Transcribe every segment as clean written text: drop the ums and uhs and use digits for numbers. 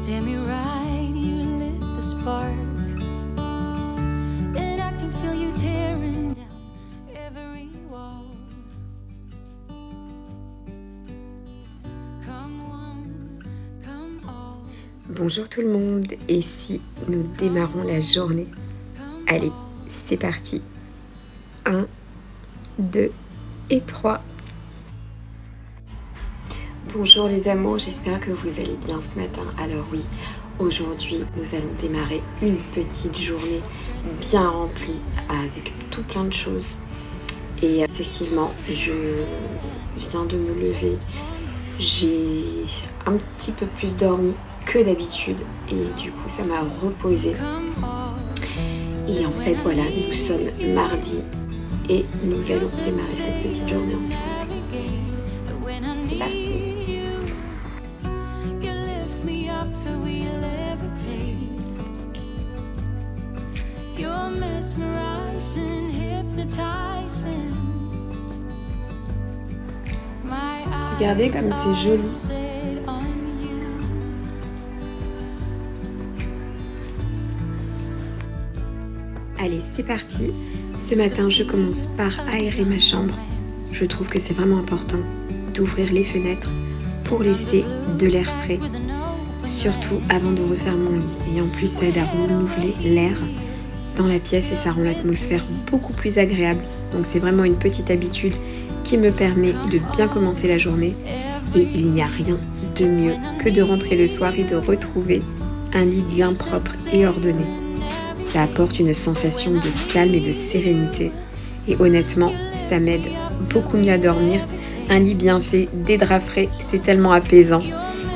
stand me right, you lit the spark, and I can feel you tearing down every wall. Come one, come all. Bonjour tout le monde, et si nous démarrons la journée? Allez, c'est parti. 1, 2 et 3. Bonjour les amours, j'espère que vous allez bien ce matin. Alors oui, aujourd'hui nous allons démarrer une petite journée bien remplie avec tout plein de choses. Et effectivement, je viens de me lever, j'ai un petit peu plus dormi que d'habitude et du coup ça m'a reposée. Et en fait voilà, nous sommes mardi et nous allons démarrer cette petite journée ensemble. C'est parti. Regardez comme c'est joli. Allez, c'est parti. Ce matin, je commence par aérer ma chambre. Je trouve que c'est vraiment important d'ouvrir les fenêtres pour laisser de l'air frais, surtout avant de refaire mon lit. Et en plus, ça aide à renouveler l'air dans la pièce et ça rend l'atmosphère beaucoup plus agréable. Donc c'est vraiment une petite habitude qui me permet de bien commencer la journée. Et il n'y a rien de mieux que de rentrer le soir et de retrouver un lit bien propre et ordonné. Ça apporte une sensation de calme et de sérénité. Et honnêtement, ça m'aide beaucoup mieux à dormir. Un lit bien fait, des draps frais, c'est tellement apaisant.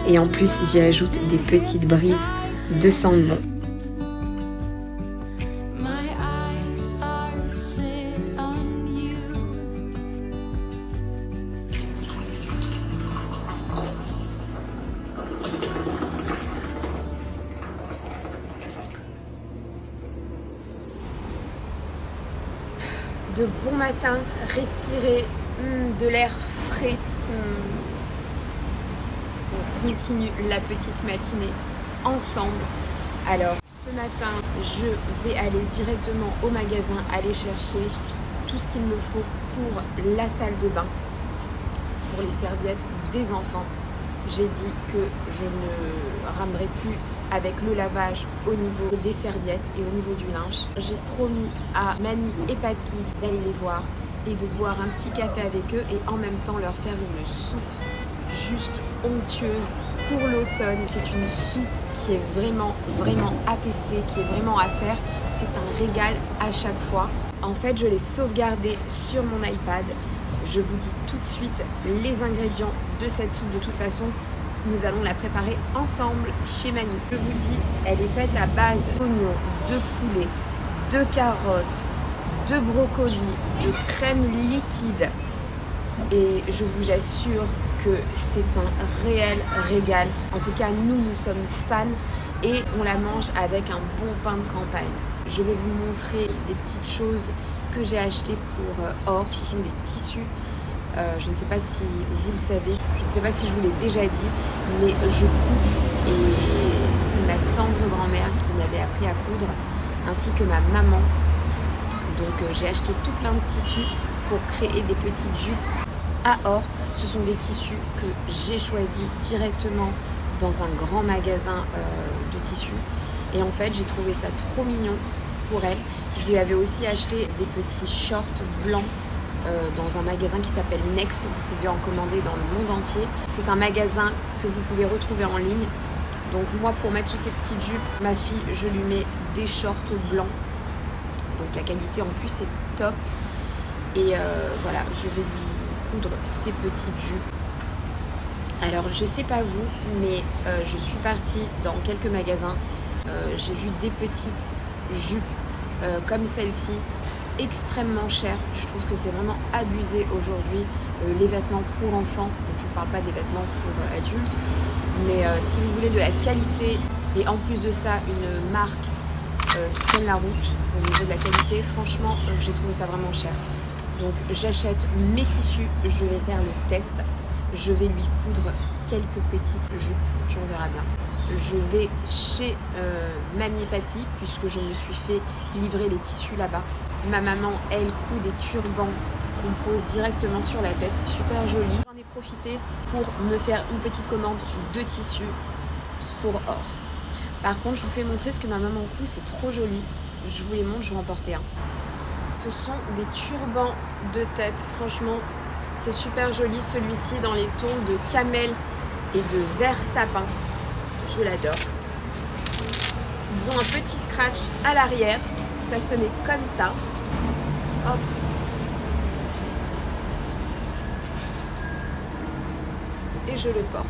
Et en plus, j'y ajoute des petites brises de sandalwood. De bon matin, respirer de l'air frais. On continue la petite matinée ensemble. Alors, ce matin, je vais aller directement au magasin, aller chercher tout ce qu'il me faut pour la salle de bain, pour les serviettes des enfants. J'ai dit que je ne ramerai plus avec le lavage au niveau des serviettes et au niveau du linge. J'ai promis à mamie et papy d'aller les voir et de boire un petit café avec eux et en même temps leur faire une soupe juste onctueuse pour l'automne. C'est une soupe qui est vraiment à tester, qui est vraiment à faire. C'est un régal à chaque fois. En fait, je l'ai sauvegardée sur mon iPad. Je vous dis tout de suite les ingrédients de cette soupe. De toute façon, nous allons la préparer ensemble chez mamie. Je vous dis, elle est faite à base d'oignons, de poulet, de carottes, de brocolis, de crème liquide. Et je vous assure que c'est un réel régal. En tout cas, nous sommes fans et on la mange avec un bon pain de campagne. Je vais vous montrer des petites choses que j'ai achetées pour Or. Ce sont des tissus. Je ne sais pas si vous le savez, je ne sais pas si je vous l'ai déjà dit, mais je couds et c'est ma tendre grand-mère qui m'avait appris à coudre, ainsi que ma maman. Donc j'ai acheté tout plein de tissus pour créer des petites jupes à Or. Ce sont des tissus que j'ai choisis directement dans un grand magasin de tissus. Et en fait, j'ai trouvé ça trop mignon pour elle. Je lui avais aussi acheté des petits shorts blancs dans un magasin qui s'appelle Next. Vous pouvez en commander dans le monde entier. C'est un magasin que vous pouvez retrouver en ligne. Donc moi, pour mettre sous ces petites jupes, ma fille, je lui mets des shorts blancs. Donc la qualité en plus est top. Et voilà, je vais lui coudre ces petites jupes. Alors je sais pas vous, mais je suis partie dans quelques magasins. J'ai vu des petites jupes comme celle-ci, extrêmement chères. Je trouve que c'est vraiment abusé aujourd'hui. Les vêtements pour enfants, donc je ne parle pas des vêtements pour adultes, mais si vous voulez de la qualité et en plus de ça une marque qui tienne la route au niveau de la qualité, franchement j'ai trouvé ça vraiment cher. Donc j'achète mes tissus, je vais faire le test, je vais lui coudre quelques petites jupes puis on verra bien. je vais chez Mamie et Papy, puisque je me suis fait livrer les tissus là-bas. Ma maman, elle, coud des turbans qu'on pose directement sur la tête, c'est super joli. J'en ai profité pour me faire une petite commande de tissus pour or. Par contre, je vous fais montrer ce que ma maman coud, c'est trop joli. Je vous les montre, je vais en porter un. Ce sont des turbans de tête, franchement, c'est super joli. Celui-ci dans les tons de camel et de vert sapin. Je l'adore. Ils ont un petit scratch à l'arrière. Ça se met comme ça. Hop. Et je le porte.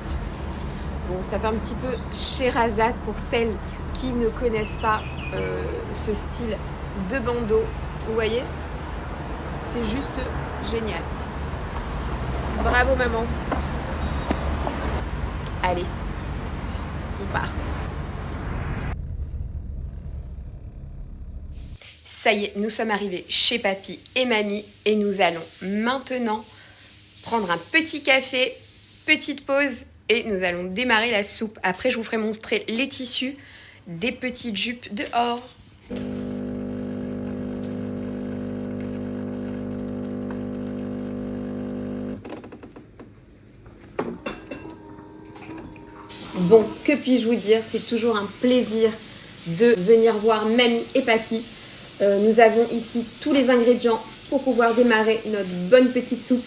Bon, ça fait un petit peu Sherazade pour celles qui ne connaissent pas ce style de bandeau. Vous voyez? C'est juste génial. Bravo maman. Allez, on part. Ça y est, nous sommes arrivés chez Papy et Mamie et nous allons maintenant prendre un petit café, petite pause et nous allons démarrer la soupe. Après, je vous ferai montrer les tissus des petites jupes dehors. Bon, que puis-je vous dire? C'est toujours un plaisir de venir voir Mamie et Papy. Nous avons ici tous les ingrédients pour pouvoir démarrer notre bonne petite soupe.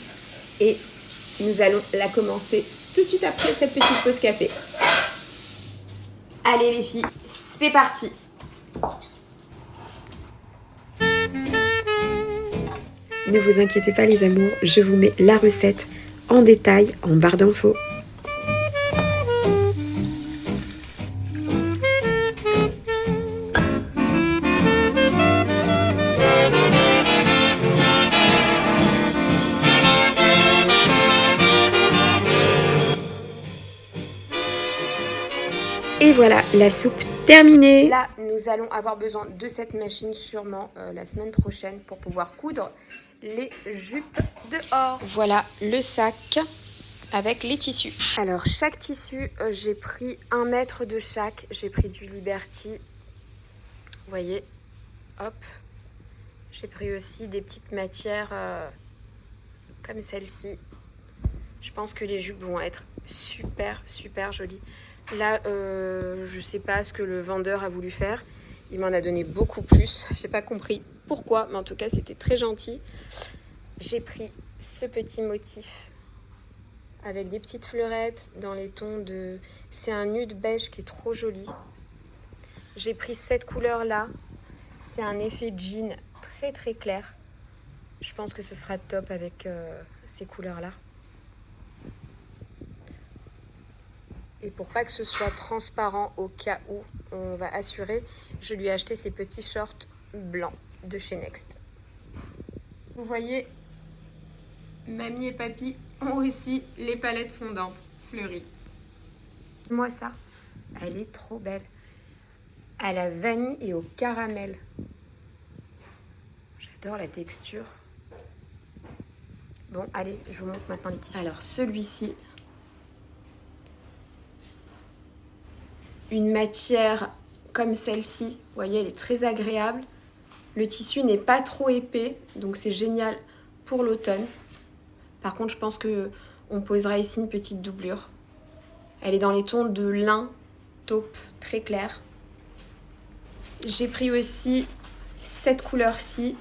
Et nous allons la commencer tout de suite après cette petite pause café. Allez les filles, c'est parti! Ne vous inquiétez pas les amours, je vous mets la recette en détail en barre d'infos. Et voilà, la soupe terminée. Là, nous allons avoir besoin de cette machine sûrement la semaine prochaine pour pouvoir coudre les jupes dehors. Voilà le sac avec les tissus. Alors, chaque tissu, j'ai pris 1 mètre de chaque. J'ai pris du Liberty. Vous voyez, hop. J'ai pris aussi des petites matières comme celle-ci. Je pense que les jupes vont être super, super jolies. Là, je sais pas ce que le vendeur a voulu faire. Il m'en a donné beaucoup plus. Je n'ai pas compris pourquoi, mais en tout cas, c'était très gentil. J'ai pris ce petit motif avec des petites fleurettes dans les tons de... C'est un nude beige qui est trop joli. J'ai pris cette couleur-là. C'est un effet jean très, très clair. Je pense que ce sera top avec ces couleurs-là. Et pour pas que ce soit transparent au cas où on va assurer, je lui ai acheté ces petits shorts blancs de chez Next. Vous voyez, Mamie et Papy ont aussi les palettes fondantes fleuries. Moi ça, elle est trop belle. À la vanille et au caramel. J'adore la texture. Bon, allez, je vous montre maintenant les tissus. Alors, celui-ci... Une matière comme celle-ci, vous voyez, elle est très agréable. Le tissu n'est pas trop épais, donc c'est génial pour l'automne. Par contre, je pense qu'on posera ici une petite doublure. Elle est dans les tons de lin, taupe, très clair. J'ai pris aussi cette couleur-ci.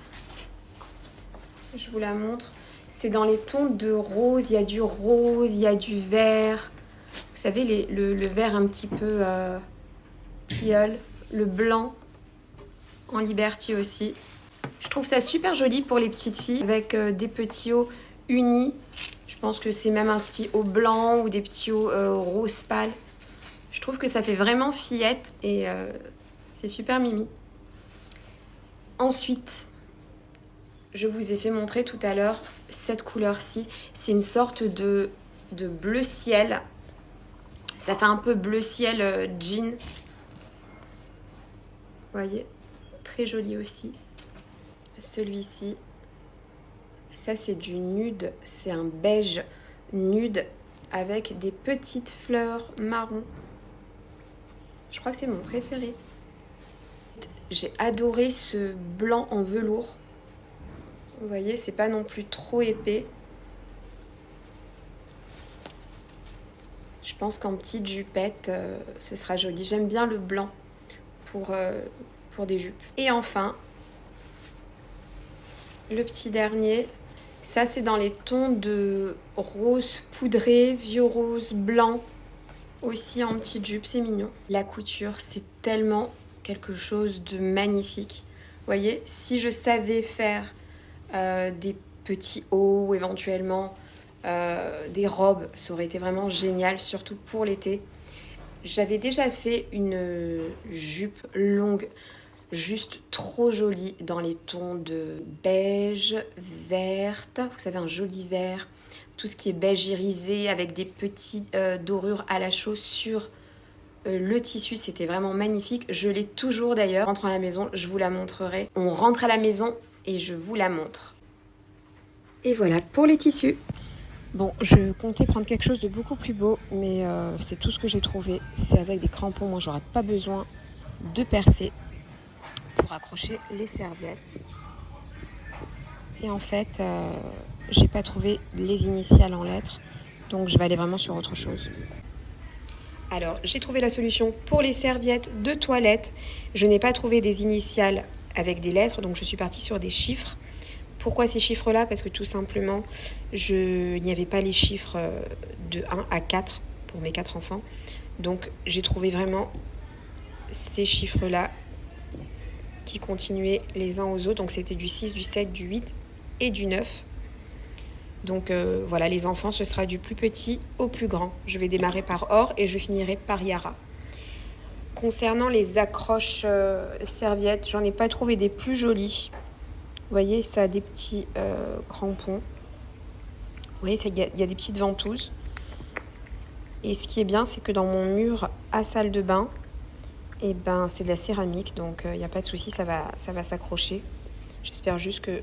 Je vous la montre. C'est dans les tons de rose. Il y a du rose, il y a du vert. Vous savez, le vert un petit peu tilleul, le blanc en Liberty aussi. Je trouve ça super joli pour les petites filles avec des petits hauts unis. Je pense que c'est même un petit haut blanc ou des petits hauts rose pâle. Je trouve que ça fait vraiment fillette et c'est super mimi. Ensuite, je vous ai fait montrer tout à l'heure cette couleur-ci. C'est une sorte de bleu ciel. Ça fait un peu bleu ciel jean. Vous voyez, très joli aussi. Celui-ci, ça c'est du nude. C'est un beige nude avec des petites fleurs marron. Je crois que c'est mon préféré. J'ai adoré ce blanc en velours. Vous voyez, c'est pas non plus trop épais. Je pense qu'en petite jupette, ce sera joli. J'aime bien le blanc pour des jupes. Et enfin, le petit dernier. Ça, c'est dans les tons de rose poudré, vieux rose, blanc. Aussi en petite jupe, c'est mignon. La couture, c'est tellement quelque chose de magnifique. Vous voyez, si je savais faire des petits hauts ou éventuellement des robes, ça aurait été vraiment génial, surtout pour l'été. J'avais déjà fait une jupe longue, juste trop jolie, dans les tons de beige, verte, vous savez, un joli vert, tout ce qui est beige irisé avec des petites dorures à la chaux sur le tissu, c'était vraiment magnifique. Je l'ai toujours d'ailleurs. En rentrant à la maison, je vous la montrerai. On rentre à la maison et je vous la montre. Et voilà pour les tissus. Bon, je comptais prendre quelque chose de beaucoup plus beau, mais c'est tout ce que j'ai trouvé. C'est avec des crampons. Moi, j'aurais pas besoin de percer pour accrocher les serviettes. Et en fait, j'ai pas trouvé les initiales en lettres, donc je vais aller vraiment sur autre chose. Alors, j'ai trouvé la solution pour les serviettes de toilette. Je n'ai pas trouvé des initiales avec des lettres, donc je suis partie sur des chiffres. Pourquoi ces chiffres-là? Parce que tout simplement, il n'y avait pas les chiffres de 1 à 4 pour mes 4 enfants. Donc, j'ai trouvé vraiment ces chiffres-là qui continuaient les uns aux autres. Donc, c'était du 6, du 7, du 8 et du 9. Donc voilà, les enfants, ce sera du plus petit au plus grand. Je vais démarrer par Or et je finirai par Yara. Concernant les accroches serviettes, j'en ai pas trouvé des plus jolies. Vous voyez, ça a des petits crampons. Vous voyez, il y a des petites ventouses. Et ce qui est bien, c'est que dans mon mur à salle de bain, eh ben, c'est de la céramique, donc il n'y a pas de souci, ça va s'accrocher. J'espère juste que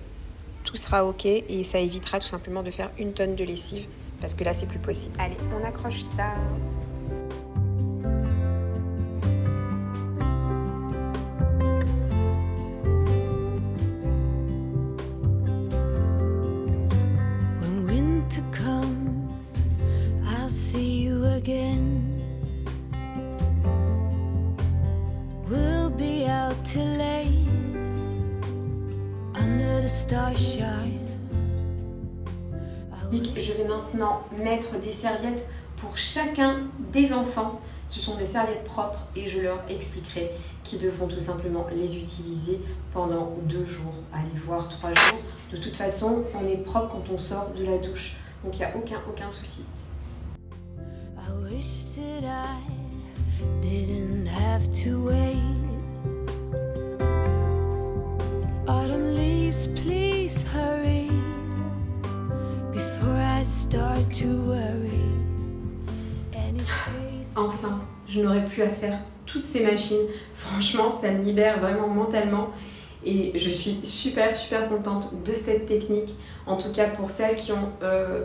tout sera ok et ça évitera tout simplement de faire une tonne de lessive parce que là c'est plus possible. Allez, on accroche ça. When winter comes, I'll see you again. We'll be out till late under the starshine. Je vais maintenant mettre des serviettes pour chacun des enfants. Ce sont des serviettes propres et je leur expliquerai qu'ils devront tout simplement les utiliser pendant 2 jours, allez, voire 3 jours. De toute façon, on est propre quand on sort de la douche, donc il n'y a aucun souci. I wish that I didn't have to wait. Autumn leaves, please hurry before I start to worry. Enfin, je n'aurai plus à faire toutes ces machines. Franchement, ça me libère vraiment mentalement. Et je suis super contente de cette technique. En tout cas, pour celles qui ont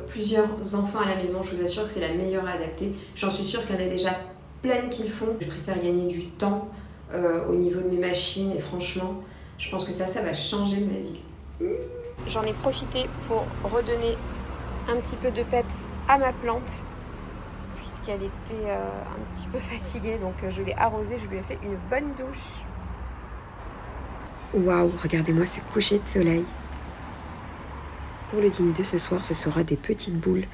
plusieurs enfants à la maison, je vous assure que c'est la meilleure à adapter. J'en suis sûre qu'il y en a déjà plein qui le font. Je préfère gagner du temps au niveau de mes machines. Et franchement, je pense que ça va changer ma vie. J'en ai profité pour redonner un petit peu de peps à ma plante, puisqu'elle était un petit peu fatiguée, donc je l'ai arrosée, je lui ai fait une bonne douche. Waouh, regardez-moi ce coucher de soleil. Pour le dîner de ce soir, ce sera des petites boules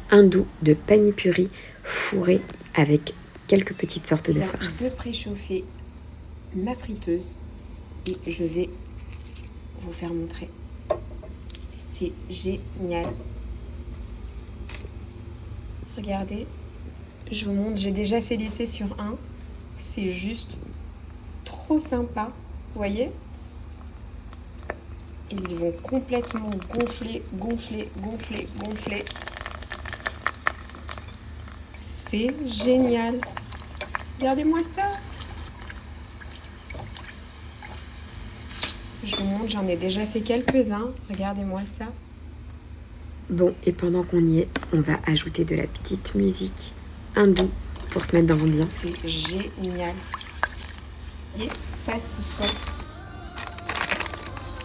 hindoues de pani-puri fourrées avec quelques petites sortes de farces. Je vais préchauffer ma friteuse et je vais vous faire montrer. C'est génial. Regardez. Je vous montre, j'ai déjà fait l'essai sur un. C'est juste trop sympa. Vous voyez? Ils vont complètement gonfler. C'est génial. Regardez-moi ça. Je vous montre, j'en ai déjà fait quelques-uns. Regardez-moi ça. Bon, et pendant qu'on y est, on va ajouter de la petite musique hindoue pour se mettre dans l'ambiance. C'est génial. Et ça, ce sont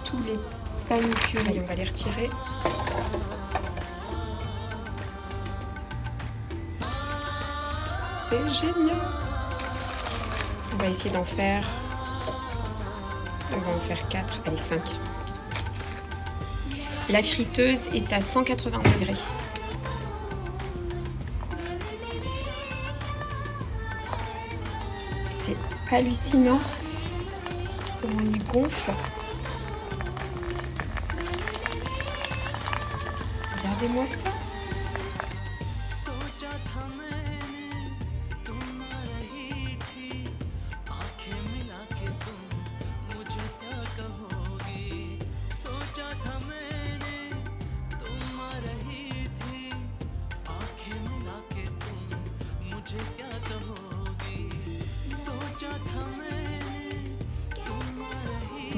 tous les panicules. Allez, on va les retirer. C'est génial. On va essayer d'en faire... On va en faire 4, allez 5. La friteuse est à 180 degrés. C'est hallucinant comment il gonfle. Regardez-moi ça.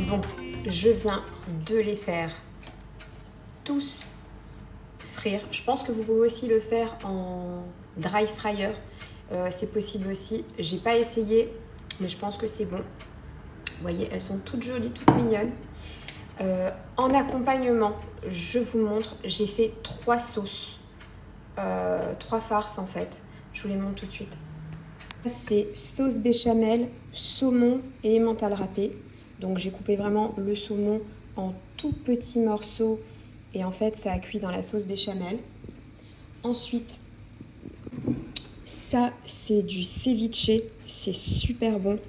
Bon, je viens de les faire tous frire. Je pense que vous pouvez aussi le faire en dry fryer. C'est possible aussi. J'ai pas essayé, mais je pense que c'est bon. Vous voyez, elles sont toutes jolies, toutes mignonnes. En accompagnement, je vous montre, j'ai fait 3 sauces. 3 farces en fait. Je vous les montre tout de suite. C'est sauce béchamel, saumon et emmental râpé. Donc j'ai coupé vraiment le saumon en tout petits morceaux et en fait ça a cuit dans la sauce béchamel. Ensuite, ça c'est du ceviche, c'est super bon.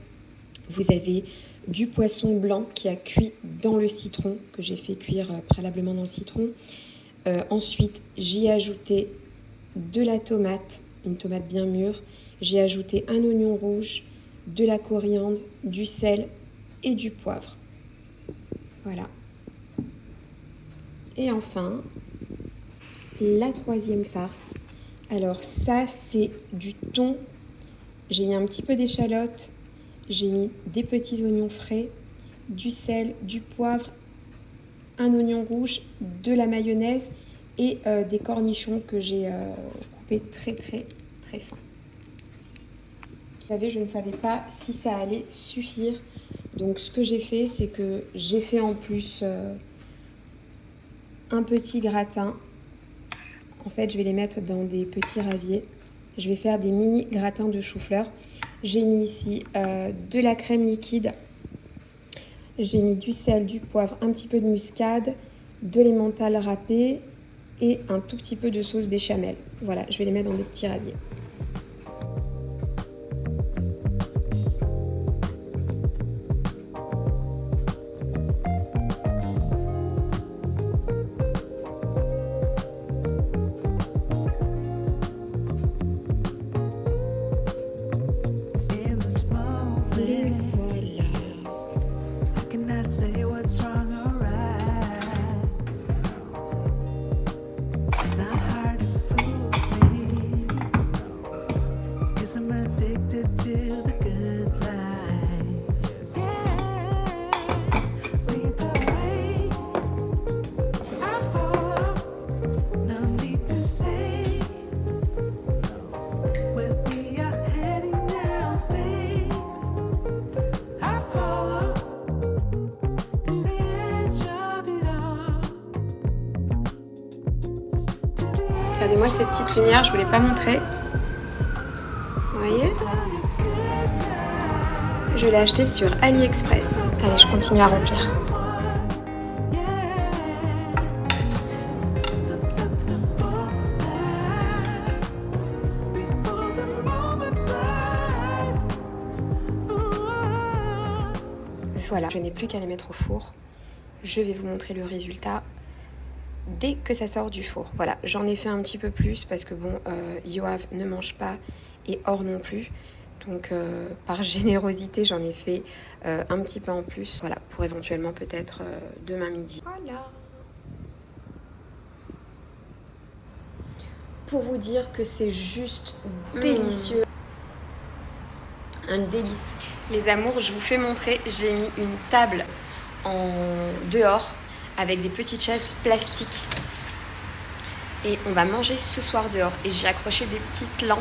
Vous avez du poisson blanc qui a cuit dans le citron, que j'ai fait cuire préalablement dans le citron. Ensuite, j'y ai ajouté de la tomate, une tomate bien mûre. J'ai ajouté un oignon rouge, de la coriandre, du sel et du poivre. Voilà. Et enfin, la 3e farce. Alors ça, c'est du thon. J'ai mis un petit peu d'échalote. J'ai mis des petits oignons frais, du sel, du poivre, un oignon rouge, de la mayonnaise et des cornichons que j'ai coupés très fin. Je ne savais pas si ça allait suffire. Donc ce que j'ai fait, c'est que j'ai fait en plus un petit gratin. En fait, je vais les mettre dans des petits raviers. Je vais faire des mini gratins de chou-fleur. J'ai mis ici de la crème liquide. J'ai mis du sel, du poivre, un petit peu de muscade, de l'emmental râpé et un tout petit peu de sauce béchamel. Voilà, je vais les mettre dans des petits raviers. Regardez-moi cette petite lumière, je ne vous l'ai pas montrée. Vous voyez? Je l'ai acheté sur AliExpress. Allez, je continue à remplir. Voilà, je n'ai plus qu'à les mettre au four. Je vais vous montrer le résultat dès que ça sort du four. Voilà, j'en ai fait un petit peu plus parce que bon, Yoav ne mange pas et Or non plus. Donc par générosité, j'en ai fait un petit peu en plus. Voilà, pour éventuellement peut-être demain midi. Voilà. Pour vous dire que c'est juste délicieux. Un délice. Les amours, je vous fais montrer, j'ai mis une table dehors avec des petites chaises plastiques. Et on va manger ce soir dehors. Et j'ai accroché des petites lampes.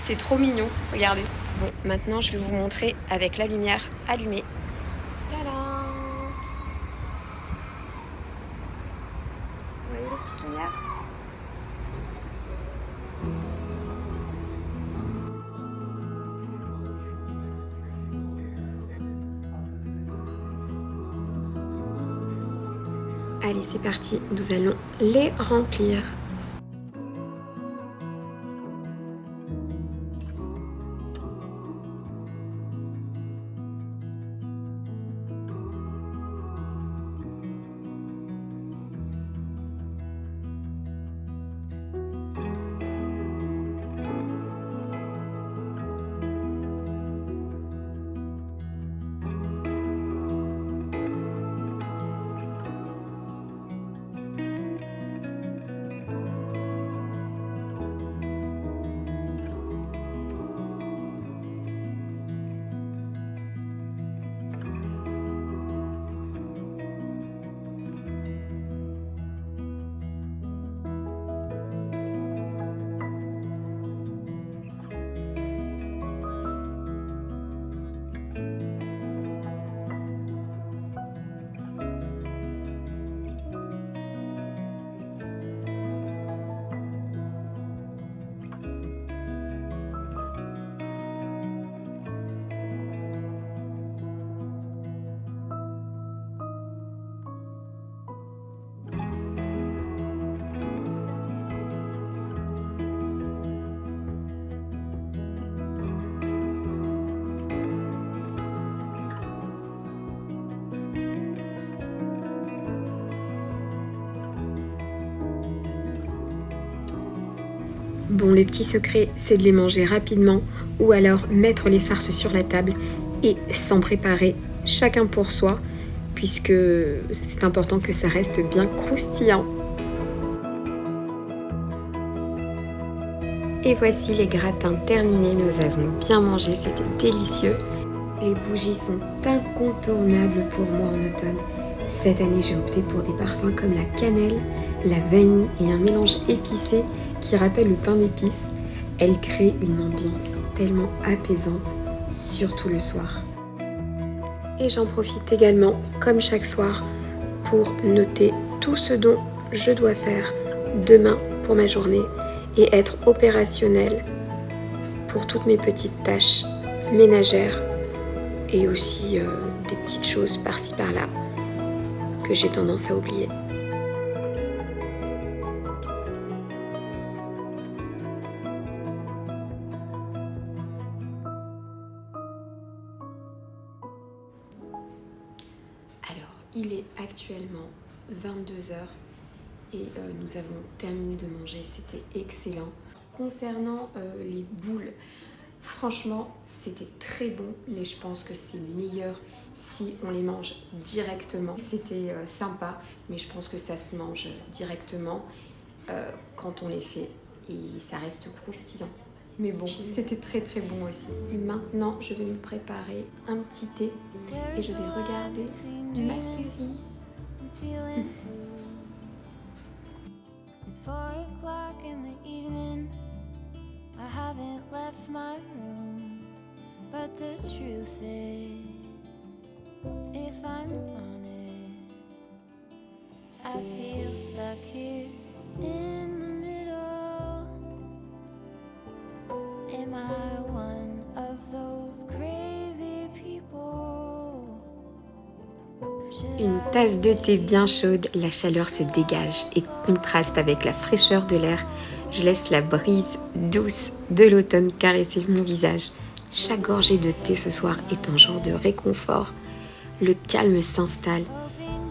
C'est trop mignon, regardez. Bon, maintenant je vais vous montrer avec la lumière allumée. Tadam! Vous voyez les petites lumières? Allez, c'est parti, nous allons les remplir. Bon, le petit secret, c'est de les manger rapidement ou alors mettre les farces sur la table et s'en préparer chacun pour soi, puisque c'est important que ça reste bien croustillant. Et voici les gratins terminés, nous avons bien mangé, c'était délicieux. Les bougies sont incontournables pour moi en automne. Cette année, j'ai opté pour des parfums comme la cannelle, la vanille et un mélange épicé qui rappelle le pain d'épices. Elle crée une ambiance tellement apaisante, surtout le soir. Et j'en profite également, comme chaque soir, pour noter tout ce dont je dois faire demain pour ma journée et être opérationnelle pour toutes mes petites tâches ménagères et aussi des petites choses par-ci par-là que j'ai tendance à oublier. Alors, il est actuellement 22h et nous avons terminé de manger, c'était excellent. Concernant les boules, franchement, c'était très bon, mais je pense que c'est meilleur si on les mange directement. C'était sympa, mais je pense que ça se mange directement quand on les fait et ça reste croustillant. Mais bon, c'était très très bon aussi. Maintenant, je vais me préparer un petit thé et je vais regarder ma série. It's 4 o'clock in the evening. I haven't left my room. But the truth is, if I'm honest, I feel stuck here in the middle. Am I one of those crazy people? Une tasse de thé bien chaude, la chaleur se dégage et contraste avec la fraîcheur de l'air. Je laisse la brise douce de l'automne caresser mon visage. Chaque gorgée de thé ce soir est un genre de réconfort. Le calme s'installe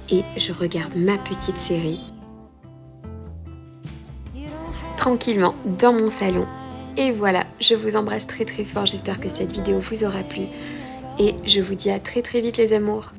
et je regarde ma petite série tranquillement dans mon salon. Et voilà, je vous embrasse très très fort. J'espère que cette vidéo vous aura plu et je vous dis à très très vite les amours.